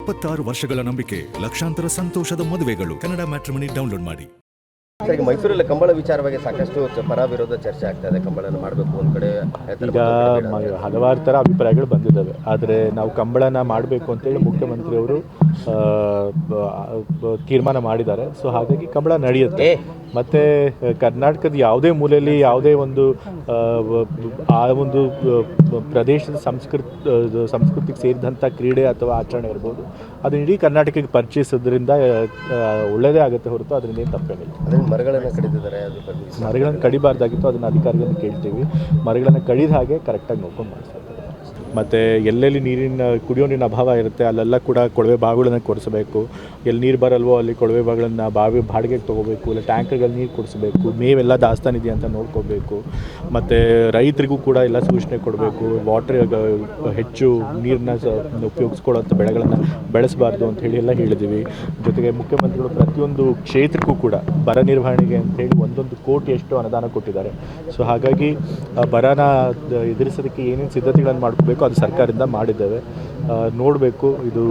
26 ವರ್ಷಗಳ ನಂಬಿಕೆ, ಲಕ್ಷಾಂತರ ಸಂತೋಷದ ಮದುವೆಗಳು. ಕನ್ನಡ ಮ್ಯಾಟ್ರಿಮನಿ ಡೌನ್ಲೋಡ್ ಮಾಡಿ. ಸರ್, ಈಗ ಮೈಸೂರಲ್ಲಿ ಕಂಬಳ ವಿಚಾರವಾಗಿ ಸಾಕಷ್ಟು ಪರ ವಿರೋಧ ಚರ್ಚೆ ಆಗ್ತಾ ಇದೆ. ಕಂಬಳನ ಮಾಡಬೇಕು ಒಂದು ಕಡೆ, ಈಗ ಹಲವಾರು ಥರ ಅಭಿಪ್ರಾಯಗಳು ಬಂದಿದ್ದಾವೆ. ಆದರೆ ನಾವು ಕಂಬಳನ ಮಾಡಬೇಕು ಅಂತೇಳಿ ಮುಖ್ಯಮಂತ್ರಿಯವರು ತೀರ್ಮಾನ ಮಾಡಿದ್ದಾರೆ. ಸೊ ಹಾಗಾಗಿ ಕಂಬಳ ನಡೆಯುತ್ತೆ. ಮತ್ತು ಕರ್ನಾಟಕದ ಯಾವುದೇ ಮೂಲೆಯಲ್ಲಿ ಯಾವುದೇ ಒಂದು ಆ ಒಂದು ಪ್ರದೇಶದ ಸಂಸ್ಕೃತಿಗೆ ಸೇರಿದಂಥ ಕ್ರೀಡೆ ಅಥವಾ ಆಚರಣೆ ಇರ್ಬೋದು, ಅದನ್ನ ಇಡೀ ಕರ್ನಾಟಕಕ್ಕೆ ಪರಿಚಯಿಸೋದ್ರಿಂದ ಒಳ್ಳೆಯದೇ ಆಗುತ್ತೆ ಹೊರತು ಅದರಿಂದ ಏನು ತಪ್ಪೇನಿಲ್ಲ. ಮರಗಳನ್ನು ಕಡಿದಿದ್ದಾರೆ, ಮರಗಳನ್ನು ಕಡಿಬಾರ್ದಾಗಿತ್ತು, ಅದನ್ನು ಅಧಿಕಾರಿಗಳನ್ನು ಕೇಳ್ತೀವಿ. ಮರಗಳನ್ನು ಕಡಿದ ಹಾಗೆ ಕರೆಕ್ಟಾಗಿ ನೋಡ್ಕೊಂಡು ಮಾಡಿಸ್ತಾರೆ. ಮತ್ತು ಎಲ್ಲೆಲ್ಲಿ ಕುಡಿಯೋ ನೀರಿನ ಅಭಾವ ಇರುತ್ತೆ ಅಲ್ಲೆಲ್ಲ ಕೂಡ ಕೊಳವೆ ಬಾವಿಗಳನ್ನು ಕೊಡಿಸಬೇಕು. ಎಲ್ಲಿ ನೀರು ಬರಲ್ವೋ ಅಲ್ಲಿ ಕೊಳವೆ ಬಾವಿಗಳನ್ನು ಬಾಡಿಗೆಗೆ ತೊಗೋಬೇಕು, ಇಲ್ಲ ಟ್ಯಾಂಕರ್ಗಳಲ್ಲಿ ನೀರು ಕೊಡಿಸ್ಬೇಕು. ಮೇವೆಲ್ಲ ದಾಸ್ತಾನಿದೆಯಾ ಅಂತ ನೋಡ್ಕೋಬೇಕು. ಮತ್ತು ರೈತರಿಗೂ ಕೂಡ ಎಲ್ಲ ಸೂಚನೆ ಕೊಡಬೇಕು. ಹೆಚ್ಚು ನೀರನ್ನ ಉಪಯೋಗಿಸ್ಕೊಳ್ಳೋಂಥ ಬೆಳೆಗಳನ್ನು ಬೆಳೆಸಬಾರ್ದು ಅಂತ ಹೇಳಿ ಎಲ್ಲ ಹೇಳಿದ್ದೀವಿ. ಜೊತೆಗೆ ಮುಖ್ಯಮಂತ್ರಿಗಳು ಪ್ರತಿಯೊಂದು ಕ್ಷೇತ್ರಕ್ಕೂ ಕೂಡ ಬರ ನಿರ್ವಹಣೆಗೆ ಅಂತೇಳಿ 1 ಕೋಟಿಯಷ್ಟು ಅನುದಾನ ಕೊಟ್ಟಿದ್ದಾರೆ. ಸೊ ಹಾಗಾಗಿ ಬರನ ಎದುರಿಸೋದಕ್ಕೆ ಏನೇನು ಸಿದ್ಧತೆಗಳನ್ನು ಮಾಡ್ಕೋಬೇಕು ಅದು ಸರ್ಕಾರದಿಂದ ಮಾಡಿದ್ದೇವೆ. ನೋಡಬೇಕು, ಇದು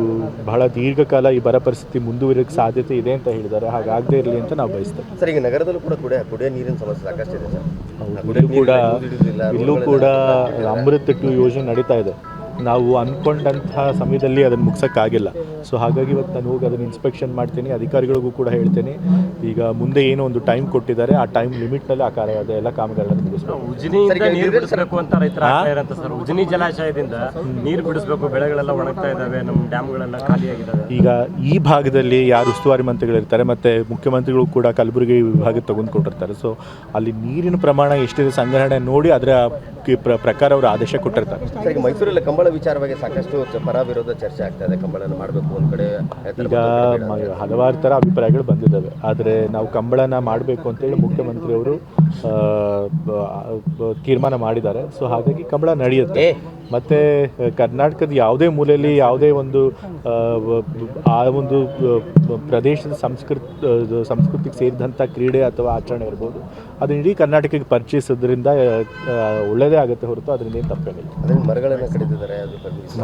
ಬಹಳ ದೀರ್ಘಕಾಲ ಈ ಬರ ಪರಿಸ್ಥಿತಿ ಮುಂದುವರಿಯೋಕ್ಕೆ ಸಾಧ್ಯತೆ ಇದೆ ಅಂತ ಹೇಳಿದ್ದಾರೆ. ಹಾಗಾಗದೇ ಇರಲಿ ಅಂತ ನಾವು ಬಯಸ್ತೇವೆ. ಸರ್, ಈಗ ನಗರದಲ್ಲೂ ಕೂಡ ಕುಡಿಯೋ ನೀರಿನ ಸಮಸ್ಯೆ ಸಾಕಷ್ಟು ಇದೆ ಸರ್. ಇಲ್ಲೂ ಕೂಡ ಅಮೃತ್ 2 ಯೋಜನೆ ನಡೀತಾ ಇದೆ. ನಾವು ಅಂದ್ಕೊಂಡಂತಹ ಸಮಯದಲ್ಲಿ ಅದನ್ನು ಮುಗಿಸೋಕ್ಕಾಗಿಲ್ಲ. ಸೊ ಹಾಗಾಗಿ ಇವತ್ತು ನಾನು ಹೋಗಿ ಅದನ್ನು ಇನ್ಸ್ಪೆಕ್ಷನ್ ಮಾಡ್ತೀನಿ. ಅಧಿಕಾರಿಗಳಿಗೂ ಕೂಡ ಹೇಳ್ತೀನಿ. ಈಗ ಮುಂದೆ ಏನೋ ಒಂದು ಟೈಮ್ ಕೊಟ್ಟಿದ್ದಾರೆ, ಆ ಟೈಮ್ ಲಿಮಿಟ್ನಲ್ಲಿ ಆ ಎಲ್ಲ ಕಾಮಗಾರಿಗಳನ್ನು ಮುಗಿಸ್ಬೇಕು. ಉಜಿನಿ ಜಲಾಶಯದಿಂದ ನೀರು ಬಿಡಿಸಬೇಕು, ಬೆಳೆಗಳೆಲ್ಲ ಒಣಗ್ತಾ ಇದ್ದಾವೆ, ನಮ್ಮ ಡ್ಯಾಮ್ಗಳೆಲ್ಲ ಖಾಲಿಯಾಗಿದ್ದಾವೆ. ಈಗ ಈ ಭಾಗದಲ್ಲಿ ಯಾರು ಉಸ್ತುವಾರಿ ಮಂತ್ರಿಗಳಿರ್ತಾರೆ ಮತ್ತು ಮುಖ್ಯಮಂತ್ರಿಗಳು ಕೂಡ ಕಲಬುರಗಿ ವಿಭಾಗಕ್ಕೆ ತೆಗೆದುಕೊಂಡಿರ್ತಾರೆ. ಸೊ ಅಲ್ಲಿ ನೀರಿನ ಪ್ರಮಾಣ ಎಷ್ಟಿದೆ ಸಂಗ್ರಹಣೆ ನೋಡಿ ಅದರ ಪ್ರಕಾರ ಅವರು ಆದೇಶ ಕೊಟ್ಟಿರ್ತಾರೆ. ಸರ್, ಈಗ ಮೈಸೂರಲ್ಲಿ ಕಂಬಳ ವಿಚಾರವಾಗಿ ಸಾಕಷ್ಟು ಪರ ವಿರೋಧ ಚರ್ಚೆ ಆಗ್ತಾ ಇದೆ. ಕಂಬಳನ ಮಾಡಬೇಕು ಒಂದು ಕಡೆ, ಈಗ ಹಲವಾರು ಥರ ಅಭಿಪ್ರಾಯಗಳು ಬಂದಿದ್ದಾವೆ. ಆದರೆ ನಾವು ಕಂಬಳನ ಮಾಡಬೇಕು ಅಂತೇಳಿ ಮುಖ್ಯಮಂತ್ರಿಯವರು ತೀರ್ಮಾನ ಮಾಡಿದ್ದಾರೆ. ಸೊ ಹಾಗಾಗಿ ಕಂಬಳ ನಡೆಯುತ್ತೆ. ಮತ್ತು ಕರ್ನಾಟಕದ ಯಾವುದೇ ಮೂಲೆಯಲ್ಲಿ ಯಾವುದೇ ಒಂದು ಆ ಒಂದು ಪ್ರದೇಶದ ಸಂಸ್ಕೃತಿಗೆ ಸೇರಿದಂಥ ಕ್ರೀಡೆ ಅಥವಾ ಆಚರಣೆ ಇರ್ಬೋದು, ಅದನ್ನ ಇಡೀ ಕರ್ನಾಟಕಕ್ಕೆ ಪರಿಚಯಿಸೋದ್ರಿಂದ ಒಳ್ಳೆಯದೇ ಆಗುತ್ತೆ ಹೊರತು ಅದರಿಂದ ಏನು ತಪ್ಪೇನಿಲ್ಲ. ಮರಗಳನ್ನು ಕಡಿದಿದ್ದಾರೆ,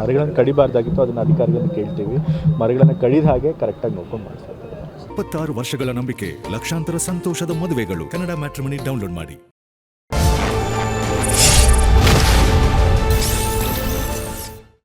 ಮರಗಳನ್ನು ಕಡಿಬಾರ್ದಾಗಿತ್ತು, ಅದನ್ನು ಅಧಿಕಾರಿಗಳನ್ನು ಕೇಳ್ತೀವಿ. ಮರಗಳನ್ನು ಕಡಿದ ಹಾಗೆ ಕರೆಕ್ಟಾಗಿ ನೋಡ್ಕೊಂಡು ಮಾಡಿಸ್ತಾರೆ. 26 ವರ್ಷಗಳ ನಂಬಿಕೆ, ಲಕ್ಷಾಂತರ ಸಂತೋಷದ ಮದುವೆಗಳು. ಕನ್ನಡ ಮ್ಯಾಟ್ರಿಮನಿ ಡೌನ್ಲೋಡ್ ಮಾಡಿ.